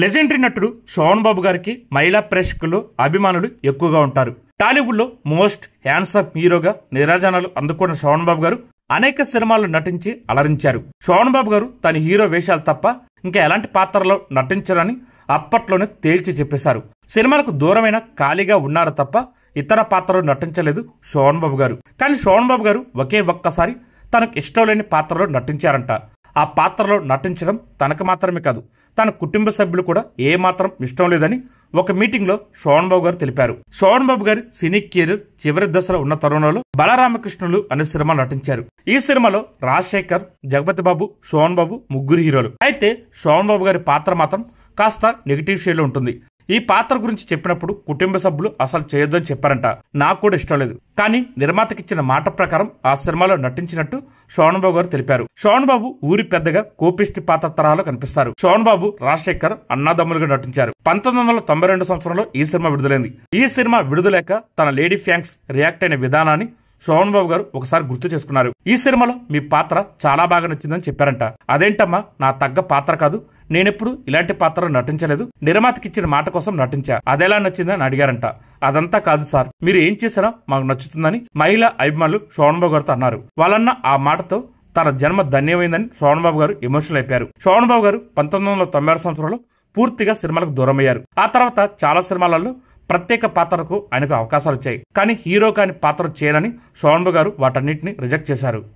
Legendary నటుడు శోభన్ బాబు గారికి మహిళా ప్రేక్షకుల్లో అభిమానులు ఎక్కువగా ఉంటారు. టాలీవుడ్ లో మోస్ట్ హ్యాండ్సమ్ హీరోగా నీరాజనాలు అందుకున్న శోభన్ బాబు గారు అనేక సినిమాల్లో నటించి అలరించారు. శోభన్ బాబు గారు తన హీరో వేషాలు తప్ప ఇంకా ఎలాంటి పాత్రలో నటించరని అప్పట్లోనే తేల్చి చెప్పేశారు. సినిమాలకు దూరమైన ఖాళీగా ఉన్నారు తప్ప ఇతర పాత్రలో నటించలేదు శోభన్ బాబు గారు. కానీ శోభన్ బాబు గారు ఒకే ఒక్కసారి తనకు ఇష్టం లేని పాత్రలో నటించారంట. ఆ పాత్రలో నటించడం తనకు మాత్రమే కాదు, తన కుటుంబ సభ్యులు కూడా ఏమాత్రం ఇష్టం లేదని ఒక మీటింగ్ లో శోభన్ బాబు గారు తెలిపారు. శోభన్ బాబు గారి సినీ కెరీర్ చివరి దశలో ఉన్న తరుణంలో బలరామకృష్ణులు అనే సినిమా నటించారు. ఈ సినిమాలో రాజశేఖర్, జగపతి బాబు, శోభన్ బాబు ముగ్గురు హీరోలు. అయితే శోభన్ బాబు గారి పాత్ర మాత్రం కాస్త నెగిటివ్ షేడ్ లో ఉంటుంది. ఈ పాత్ర గురించి చెప్పినప్పుడు కుటుంబ సభ్యులు అసలు చేయొద్దని చెప్పారంట. నాకు కూడా ఇష్టం లేదు, కానీ నిర్మాతకిచ్చిన మాట ప్రకారం ఆ సినిమాలో నటించినట్టు శోభన్ బాబు గారు తెలిపారు. శోభన్ బాబు ఊరి పెద్దగా కోపిష్టి పాత్ర తరహాలో కనిపిస్తారు. శోభన్ బాబు, రాజశేఖర్ అన్నాదమ్ములుగా నటించారు. 1992 సంవత్సరంలో ఈ సినిమా విడుదలైంది. ఈ సినిమా విడుదలేక తన లేడీ ఫ్యాన్స్ రియాక్ట్ అయిన విధానాన్ని శోభన్ బాబు గారు ఒకసారి గుర్తు చేసుకున్నారు. ఈ సినిమాలో మీ పాత్ర చాలా బాగా నచ్చిందని చెప్పారంట. అదేంటమ్మా, నా తగ్గ పాత్ర కాదు, నేనెప్పుడు ఇలాంటి పాత్ర నటించలేదు, నిర్మాతకిచ్చిన మాట కోసం నటించా, అదెలా నచ్చిందని అడిగారంట. అదంతా కాదు సార్, మీరు ఏం చేసినా మాకు నచ్చుతుందని మహిళా అభిమానులు శోభన్ బాబు గారితో అన్నారు. వాళ్ళన్న ఆ మాటతో తన జన్మ ధన్యమైందని శోభన్ బాబు గారు ఎమోషనల్ అయిపోయారు. శోభన్ బాబు గారు 1996 సంవత్సరంలో పూర్తిగా సినిమాలకు దూరమయ్యారు. ఆ తర్వాత చాలా సినిమాలలో ప్రత్యేక పాత్రకు ఆయనకు అవకాశాలు వచ్చాయి. కానీ హీరో కాని పాత్ర చేయనని శోభన్ బాబు గారు వాటన్నిటిని రిజెక్ట్ చేశారు.